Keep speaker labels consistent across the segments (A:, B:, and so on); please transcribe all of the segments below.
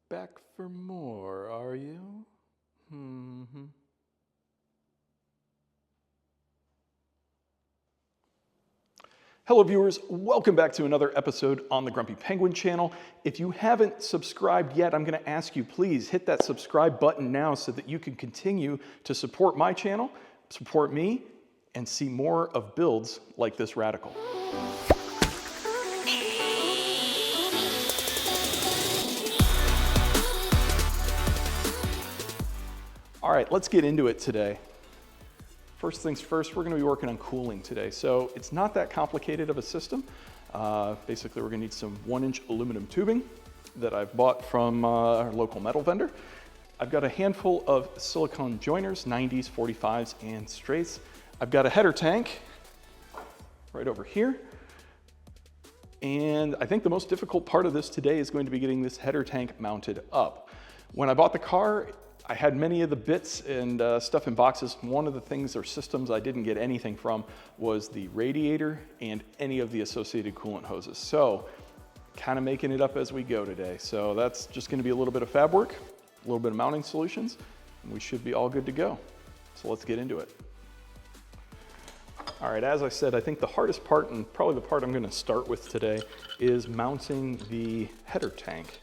A: Back for more, are you? Hello viewers, welcome back to another episode on the Grumpy Penguin channel. If you haven't subscribed yet, I'm gonna ask you, please hit that subscribe button now so that you can continue to support my channel, support me, and see more of builds like this radical. All right, let's get into it today. First things first, we're gonna be working on cooling today. So it's not that complicated of a system. Basically, we're gonna need some 1-inch aluminum tubing that I've bought from our local metal vendor. I've got a handful of silicone joiners, 90s, 45s, and straights. I've got a header tank right over here. And I think the most difficult part of this today is going to be getting this header tank mounted up. When I bought the car, I had many of the bits and stuff in boxes. One of the things or systems I didn't get anything from was the radiator and any of the associated coolant hoses. So kind of making it up as we go today. So that's just gonna be a little bit of fab work, a little bit of mounting solutions, and we should be all good to go. So let's get into it. All right, as I said, I think the hardest part, and probably the part I'm gonna start with today, is mounting the header tank.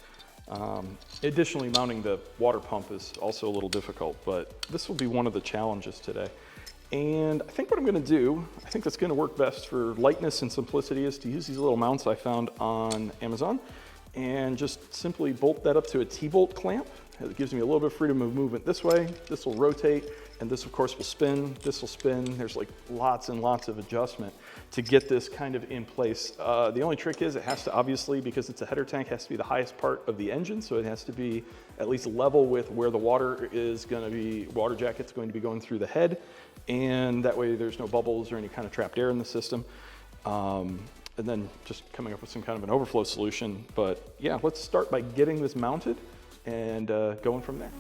A: Additionally, mounting the water pump is also a little difficult, but this will be one of the challenges today. And I think what I'm gonna do, I think that's gonna work best for lightness and simplicity, is to use these little mounts I found on Amazon and just simply bolt that up to a T-bolt clamp. It gives me a little bit of freedom of movement this way. This will rotate, and this of course will spin. This will spin. There's like lots and lots of adjustment to get this kind of in place. The only trick is it has to, obviously, because it's a header tank, has to be the highest part of the engine, so it has to be at least level with where the water is going to be, water jacket's going to be going through the head, and that way there's no bubbles or any kind of trapped air in the system. And then just coming up with some kind of an overflow solution. But yeah, let's start by getting this mounted and going from there.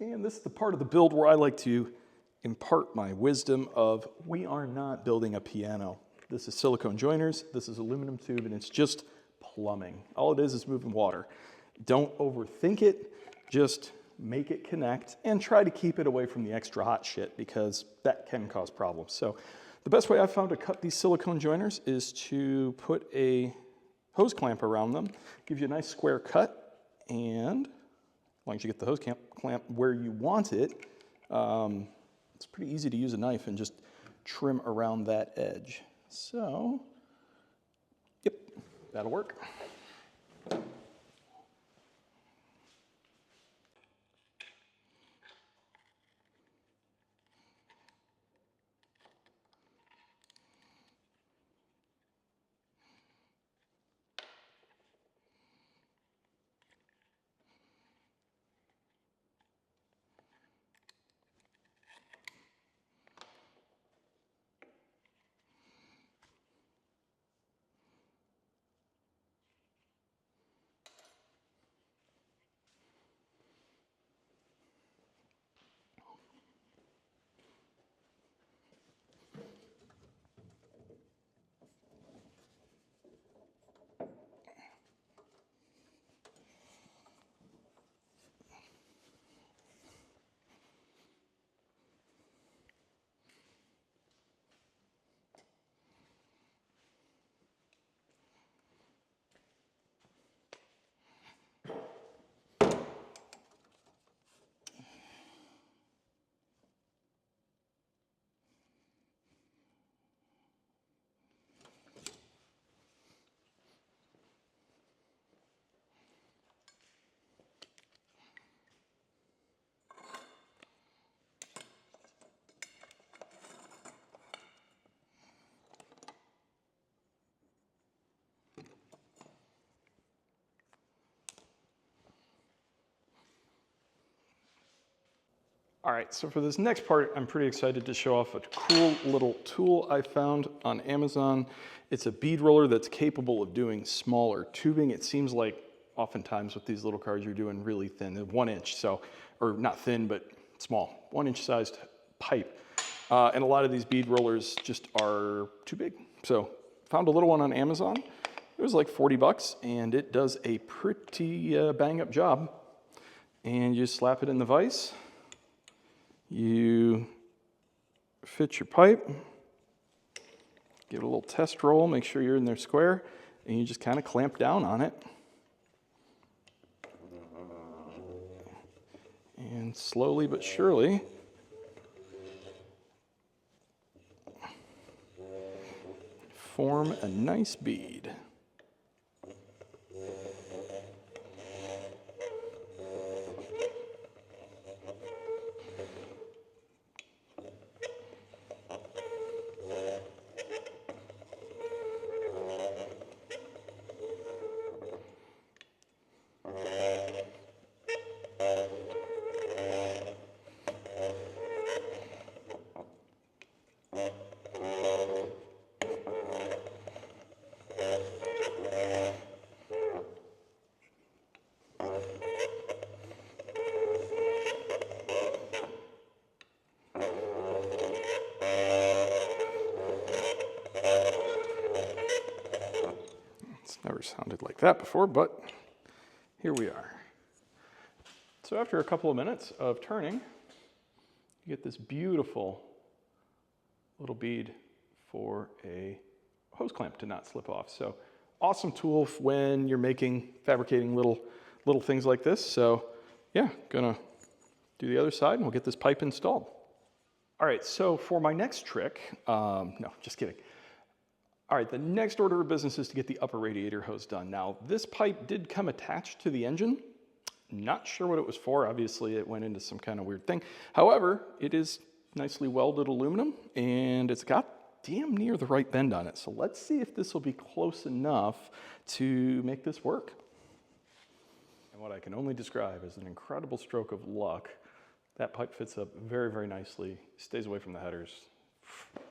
A: And this is the part of the build where I like to impart my wisdom of we are not building a piano. This is silicone joiners, this is aluminum tube, and it's just plumbing. All it is moving water. Don't overthink it, just make it connect and try to keep it away from the extra hot shit because that can cause problems. So the best way I've found to cut these silicone joiners is to put a hose clamp around them, gives you a nice square cut, and as long as you get the hose clamp where you want it, it's pretty easy to use a knife and just trim around that edge. So, yep, that'll work. All right, so for this next part, I'm pretty excited to show off a cool little tool I found on Amazon. It's a bead roller that's capable of doing smaller tubing. It seems like oftentimes with these little cars, you're doing really thin, 1 inch, so, or not thin, but small, 1 inch sized pipe. And a lot of these bead rollers just are too big. So found a little one on Amazon. It was like 40 bucks and it does a pretty bang up job. And you slap it in the vise. You fit your pipe, give it a little test roll, make sure you're in there square, and you just kind of clamp down on it. And slowly but surely, form a nice bead. Never sounded like that before, but here we are. So after a couple of minutes of turning, you get this beautiful little bead for a hose clamp to not slip off. So awesome tool when you're fabricating little things like this. So yeah, gonna do the other side and we'll get this pipe installed. All right, so for my next trick, no, just kidding. All right, the next order of business is to get the upper radiator hose done. Now, this pipe did come attached to the engine. Not sure what it was for. Obviously, it went into some kind of weird thing. However, it is nicely welded aluminum, and it's got damn near the right bend on it. So let's see if this will be close enough to make this work. And what I can only describe as an incredible stroke of luck, that pipe fits up very, very nicely, stays away from the headers.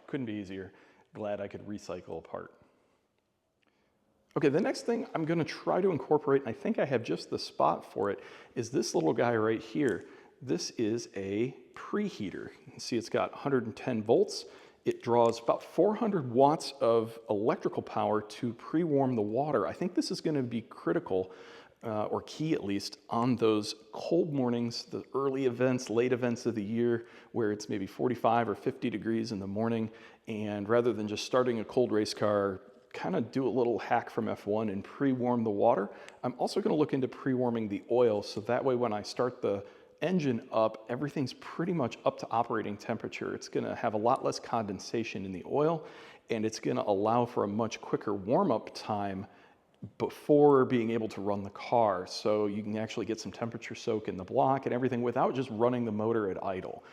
A: Couldn't be easier. Glad I could recycle a part. Okay, the next thing I'm gonna try to incorporate, and I think I have just the spot for it, is this little guy right here. This is a preheater. You can see it's got 110 volts. It draws about 400 watts of electrical power to pre-warm the water. I think this is going to be critical, or key at least, on those cold mornings, the early events, late events of the year, where it's maybe 45 or 50 degrees in the morning. And rather than just starting a cold race car, kind of do a little hack from F1 and pre-warm the water. I'm also going to look into pre-warming the oil, so that way when I start the engine up, everything's pretty much up to operating temperature. It's going to have a lot less condensation in the oil, and it's going to allow for a much quicker warm-up time before being able to run the car. So you can actually get some temperature soak in the block and everything without just running the motor at idle.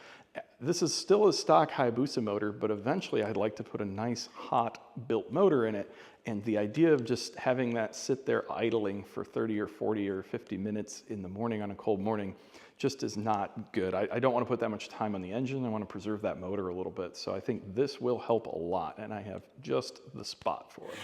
A: This is still a stock Hayabusa motor, but eventually I'd like to put a nice hot built motor in it. And the idea of just having that sit there idling for 30 or 40 or 50 minutes in the morning on a cold morning just is not good. I don't want to put that much time on the engine. I want to preserve that motor a little bit. So I think this will help a lot, and I have just the spot for it.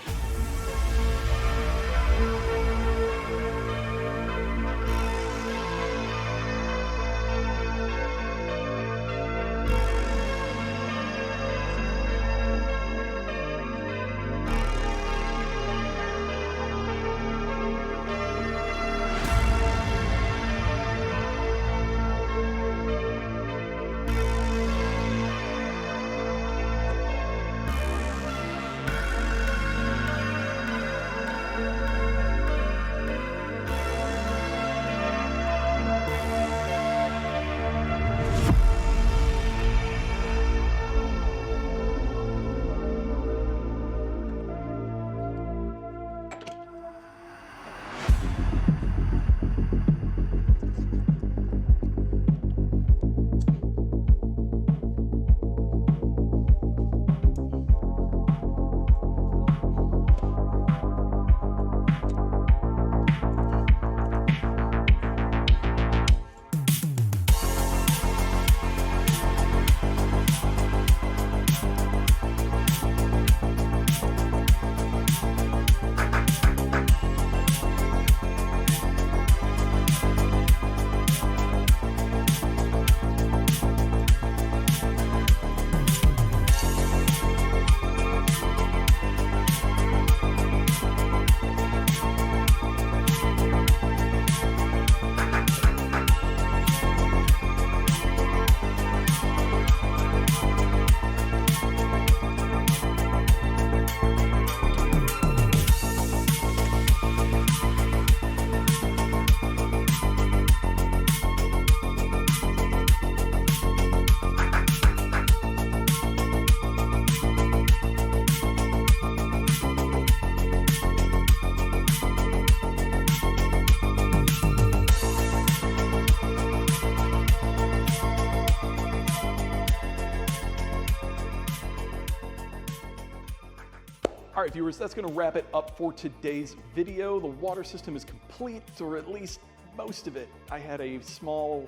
A: All right, viewers, that's gonna wrap it up for today's video. The water system is complete, or at least most of it. I had a small,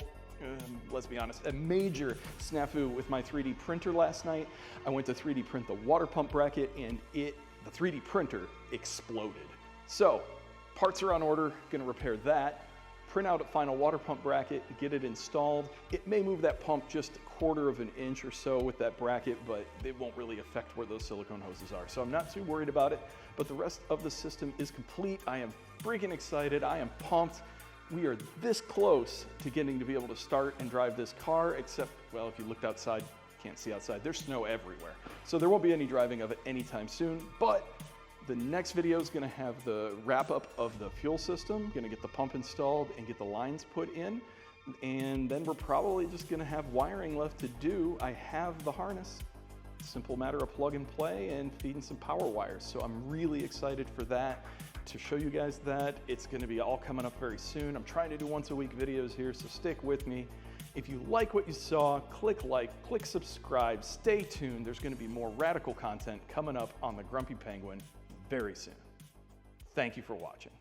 A: let's be honest, a major snafu with my 3D printer last night. I went to 3D print the water pump bracket, and the 3D printer exploded. So, parts are on order, gonna repair that. Print out a final water pump bracket, get it installed. It may move that pump just 1/4 of an inch or so with that bracket, but it won't really affect where those silicone hoses are. So I'm not too worried about it, but the rest of the system is complete. I am freaking excited. I am pumped. We are this close to getting to be able to start and drive this car, except, well, if you looked outside, can't see outside, there's snow everywhere. So there won't be any driving of it anytime soon, but the next video is going to have the wrap up of the fuel system, going to get the pump installed and get the lines put in. And then we're probably just going to have wiring left to do. I have the harness. Simple matter of plug and play and feeding some power wires. So I'm really excited for that, to show you guys that. It's going to be all coming up very soon. I'm trying to do once a week videos here, so stick with me. If you like what you saw, click like, click subscribe, stay tuned. There's going to be more radical content coming up on the Grumpy Penguin very soon. Thank you for watching.